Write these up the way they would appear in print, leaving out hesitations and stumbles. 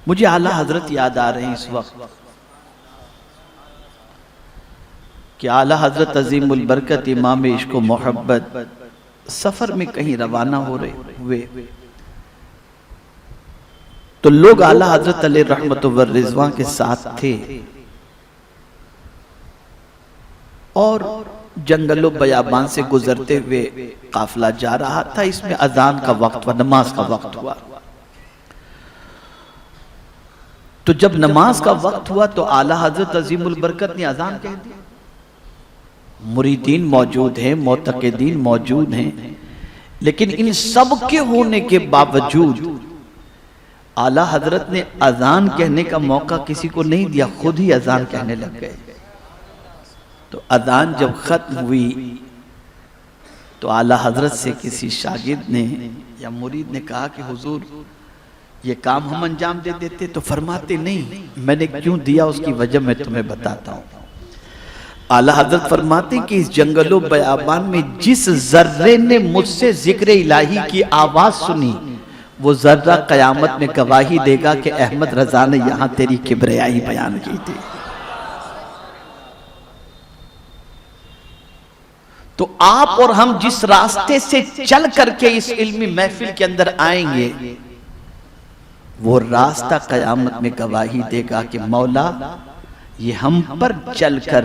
मुझे आला हजरत याद आ रहे हैं इस वक्त कि आला हजरत अजीमुल बरकत इमाम इश्क व मोहब्बत सफर में कहीं रवाना हो रहे हुए तो लोग आला हजरत अलैहि रहमत व रिज़वान के साथ थे और जंगलों बयाबान से गुजरते हुए काफिला जा रहा था। इसमें अजान का वक्त हुआ, नमाज का वक्त हुआ। तो जब नमाज का वक्त हुआ तो आला हजरत अजीमुल बरकत ने अजान कह दी। मुरीदीन मौजूद हैं, मोतक़िदीन मौजूद हैं, लेकिन इन सब के होने के बावजूद आला हजरत ने अजान कहने का मौका किसी को नहीं दिया, खुद ही अजान कहने लग गए। तो अजान जब खत्म हुई तो आला हजरत से किसी शागिर्द ने या मुरीद ने कहा कि हुजूर ये काम हम अंजाम दे देते। तो फरमाते नहीं, मैंने क्यों दिया उसकी वजह मैं तुम्हें बताता हूँ। आला हजरत फरमाते कि इस जंगलों बयाबान में जिस जर्रे ने मुझसे जिक्र इलाही की आवाज सुनी वो जर्रा कयामत में गवाही देगा कि अहमद रजा ने यहां तेरी किब्रियाई बयान की थी। तो आप और हम जिस रास्ते से चल करके इस इल्मी महफिल के अंदर आएंगे वो रास्ता कयामत में गवाही देगा कि मौला ये हम पर चलकर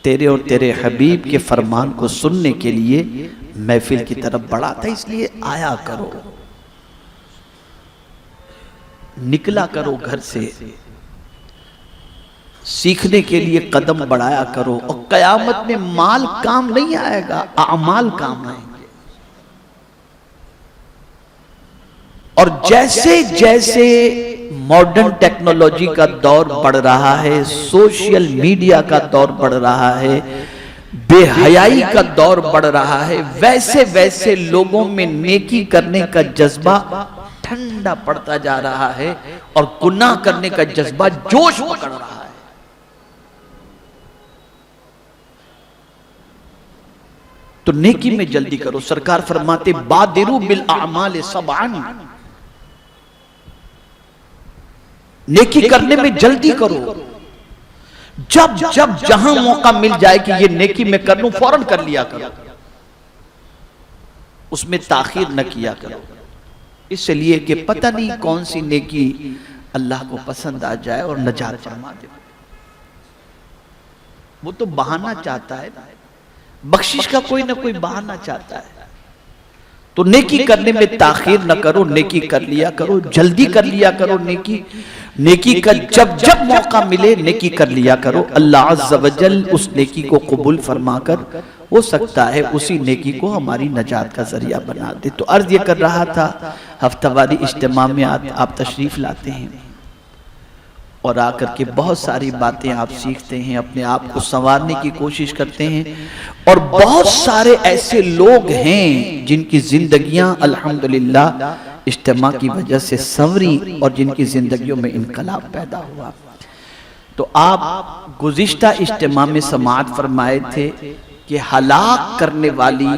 तेरे और तेरे हबीब के फरमान को सुनने के लिए महफिल की तरफ बढ़ा था, इसलिए आया करो, निकला करो घर से, सीखने के लिए कदम बढ़ाया करो। और कयामत में माल काम नहीं आएगा, आमाल काम आएंगे। और जैसे जैसे मॉडर्न टेक्नोलॉजी का दौर बढ़ रहा है, सोशल मीडिया का दौर बढ़ रहा है, बेहयाई का दौर बढ़ रहा है, वैसे वैसे लोगों में नेकी करने का जज्बा ठंडा पड़ता जा रहा है और गुनाह करने का जज्बा जोश पकड़ रहा है। तो नेकी में जल्दी करो। सरकार फरमाते बादिरू बिल आमाल सबआन, नेकी करने में जल्दी करो। जब जब जहां मौका मिल जाए कि ये नेकी मैं कर लूं, फौरन कर लिया करो, उसमें ताखीर न किया करो। इसलिए कि पता नहीं कौन सी नेकी अल्लाह को पसंद आ जाए और नजात फरमा दे। वो तो बहाना चाहता है, बख्शिश का कोई ना कोई बहाना चाहता है। तो नेकी करने में ताखीर न करो, नेकी कर लिया करो, जल्दी कर लिया करो। नेकी का जब जब मौका मिले नेकी कर लिया करो। अल्लाह अज़्ज़ व जल उस नेकी को कबूल फरमाकर हो सकता है उसी नेकी को हमारी नजात का जरिया बना दे। तो अर्ज ये कर रहा था, हफ्तावारी इज्तिमा में आप तशरीफ लाते हैं और आकर के बहुत सारी बातें आप सीखते हैं, अपने आप को संवारने की कोशिश करते हैं। और बहुत सारे ऐसे लोग हैं जिनकी जिंदगियां अल्हम्दुलिल्लाह इज्तिमा की वजह से संवरी और जिनकी जिंदगियों में इनकलाब पैदा हुआ। तो आप गुज़िश्ता इज्तिमा में समाअत फरमाए थे कि हलाक करने वाली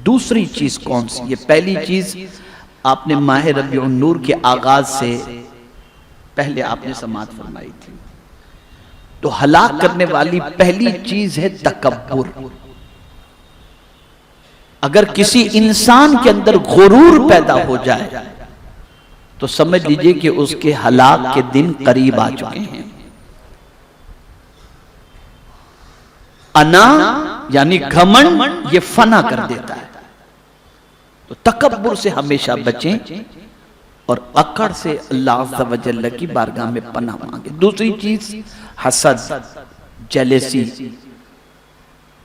दूसरी चीज कौन सी है। पहली चीज आपने माह रबीउन नूर के आगाज से पहले आपने समाअत फरमाई थी। तो हलाक करने वाली पहली चीज है तकब्बुर। अगर किसी इंसान के अंदर गुरूर पैदा हो जाए तो समझ लीजिए कि उसके हलाक के दिन करीब आ चुके हैं। अना यानी घमंड ये फना कर देता है। तो तकब्बुर से हमेशा बचें और अकड़ से अल्लाह अज़्ज़ व जल्ल की बारगाह में पनाह मांगे। दूसरी चीज हसद, जेलेसी,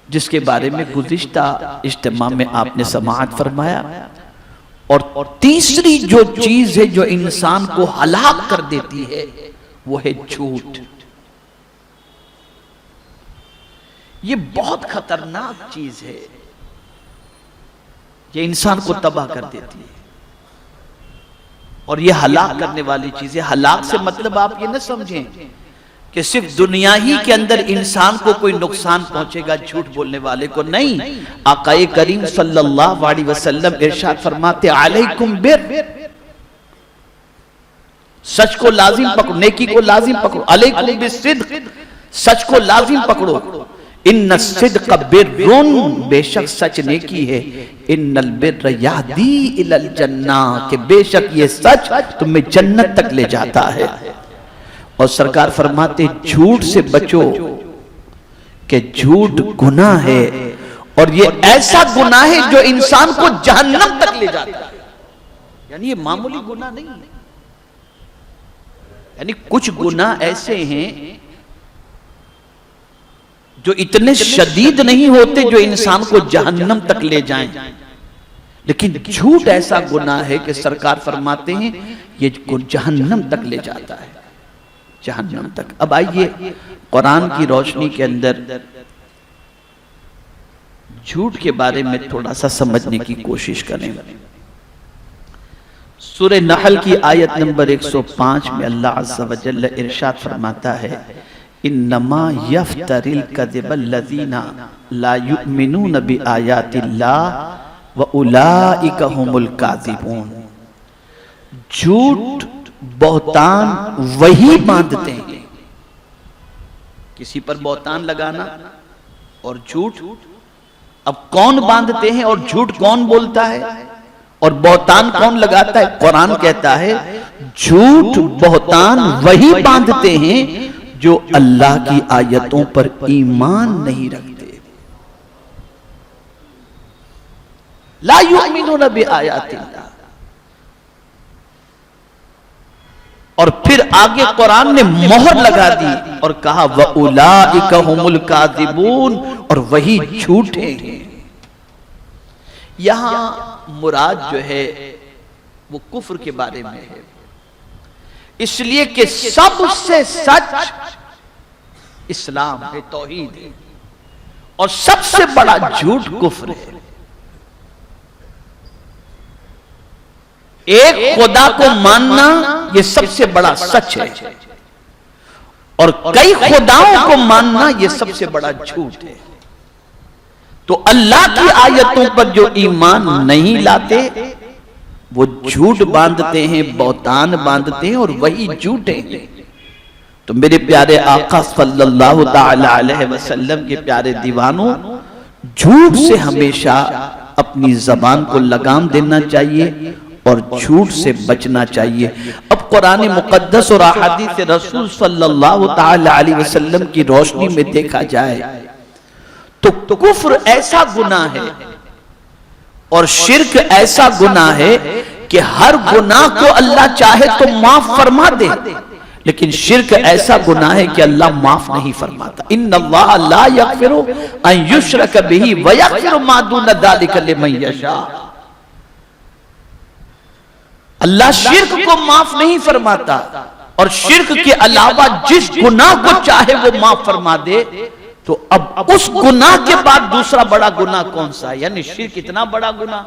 जिसके बारे में गुज़िश्ता इज्तिमा में आपने समाअत फरमाया। और तीसरी जो चीज है जो इंसान को हलाक कर देती है वो है झूठ। ये बहुत खतरनाक चीज है, ये इंसान को तबाह कर देती है और ये हलाक करने वाली चीज है। हलाक से मतलब आप ये न समझें कि सिर्फ दुनिया ही के अंदर इंसान को कोई नुकसान पहुंचेगा झूठ बोलने वाले को, नहीं। आकाए करीम सल्लल्लाहु अलैहि वसल्लम इरशाद फरमाते अलैकुम बिर, सच को लाजिम पकड़ो, नेकी को लाजिम पकड़ो। अलैकुम बिस्सिद्क, सच को लाजिम पकड़ो। इन्न सिद्क बिर्रुन, बेशक सच नेकी है। इन्नल बिर्र यहदी इलल जन्नह, कि बेशक ये सच तुम्हें जन्नत तक ले जाता है। और सरकार फरमाते झूठ से बचो कि झूठ गुनाह है, और ये ऐसा गुनाह है जो इंसान को जहन्नम तक ले जाता है। यानी ये मामूली गुनाह नहीं है। यानी कुछ गुनाह ऐसे हैं जो इतने शदीद नहीं होते जो इंसान को जहन्नम तक ले जाएं, लेकिन झूठ ऐसा गुनाह है कि सरकार फरमाते हैं ये जहन्नम तक ले जाता है, जहन्नम तक। अब आइए कुरान की रोशनी के अंदर झूठ के बारे में थोड़ा सा समझने की कोशिश करें। सूरह नहल की आयत नंबर 105 में अल्लाह अज़्ज़ा व जल्ल इरशाद फरमाता है, इन्नमा यफ्तरिल कज़िबल्लज़ीना ला युमिनून बिआयातिल्लाह व उलाइका हुमुल काज़िबून। झूठ बहतान वही बांधते हैं, किसी पर बहतान लगाना और झूठ। अब कौन बांधते हैं और झूठ कौन बोलता है और बहतान कौन लगाता है? कुरान कहता है झूठ बहतान वही बांधते हैं जो अल्लाह की आयतों पर ईमान नहीं रखते। ला युमिनून बिआयातिल्लाह। और फिर आगे कुरान ने मोहर लगा दी और कहा व उलाइका हुमुल काज़िबून, और वही झूठे हैं। यहां मुराद जो है वो कुफ्र के बारे में है, इसलिए कि सबसे सच इस्लाम है, तौहीद है, और सबसे बड़ा झूठ कुफ्र है। एक खुदा को मानना ये सबसे बड़ा सच है, और कई खुदाओं को मानना ये सबसे बड़ा झूठ है। तो अल्लाह की आयतों पर जो ईमान नहीं लाते वो झूठ बांधते हैं, बहतान बांधते हैं, और वही झूठे हैं। तो मेरे प्यारे आका सल्लल्लाहु ताला अलैहि वसल्लम के प्यारे दीवानों, झूठ से हमेशा अपनी जबान को लगाम देना चाहिए और झूठ से बचना चाहिए। अब कुरान मुकद्दस और अहादीस रसूल सल्लल्लाहु ताला अलैहि वसल्लम की रोशनी में देखा जाए तो कुफ्र ऐसा गुनाह है और शिर्क ऐसा गुनाह है कि हर गुनाह को अल्लाह चाहे तो माफ फरमा दे, लेकिन शिर्क ऐसा गुनाह है कि अल्लाह माफ नहीं फरमाता। इन्नल्लाह ला यगफिरु अन युश्रक बिही व यगफिरु मा दून ज़ालिका लिमन यशा। अल्लाह शिर्क को माफ नहीं फरमाता, और शिर्क के अलावा जिस गुनाह को चाहे वो माफ फरमा दे। तो अब उस गुनाह के बाद दूसरा बड़ा गुनाह कौन सा है? यानी शिर्क इतना बड़ा गुनाह।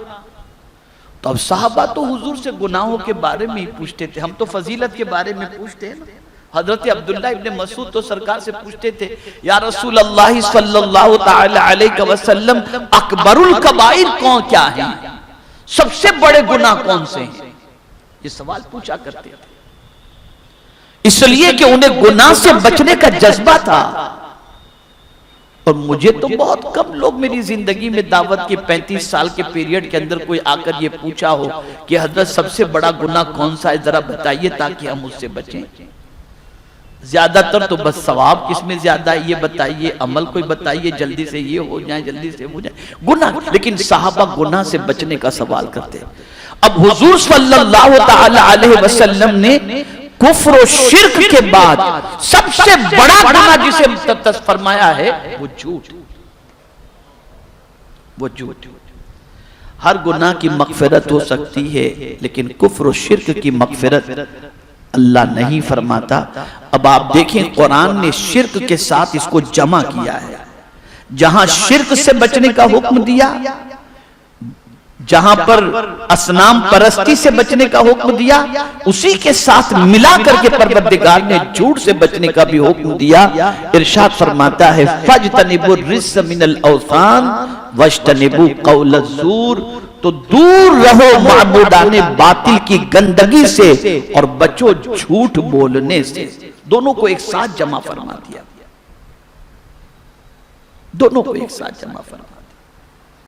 तो अब साहबा तो हुजूर से गुनाहों के बारे में ही पूछते थे, हम तो फजीलत के बारे में पूछते हैं ना। हजरत अब्दुल्लाह इब्ने मसूद तो सरकार से पूछते थे, या रसूल अल्लाह सल्लल्लाहु ताला अलैहि वसल्लम अकबरुल कबाइर कौन क्या है, सबसे बड़े गुनाह कौन से हैं? ये सवाल पूछा करते थे, इसलिए कि उन्हें गुनाह से बचने का जज्बा था। और मुझे तो बहुत कम लोग मेरी जिंदगी में दावत के 35 साल के पीरियड के अंदर कोई आकर ये पूछा हो कि हजरत सबसे बड़ा गुनाह कौन सा है, जरा बताइए ताकि हम उससे बचें। ज्यादातर तो बस सवाब किसमें ज्यादा है ये बताइए, अमल कोई बताइए, जल्दी से ये हो जाए, जल्दी से हो जाए, गुनाह। लेकिन साहबा गुनाह से बचने का सवाल करते। अब हुजूर सल्लल्लाहु ताला अलैहि वसल्लम ने कुफ्र और शिर्क के बाद सबसे बड़ा गुनाह जिसे फरमाया है वो झूठ। वो झूठ। हर गुनाह की मगफिरत हो सकती है, लेकिन कुफ्र और शिर्क की मगफिरत अल्लाह नहीं फरमाता। अब आप देखें कुरान ने शिर्क के साथ इसको जमा किया है। जहां शिर्क से बचने का हुक्म दिया, जहां पर असनाम परस्ती से बचने का हुक्म दिया, उसी के साथ मिला करके परवरदिगार ने झूठ से बचने का भी हुक्म दिया। इरशाद फरमाता है फजतनिबु रिज्स मिनल औसान वज्तनिबु कौल ज़ूर। तो दूर रहो माबूदाने बातिल की गंदगी से और बचो झूठ बोलने से। दोनों को एक साथ जमा फरमा दिया, दोनों को एक साथ जमा फरमा।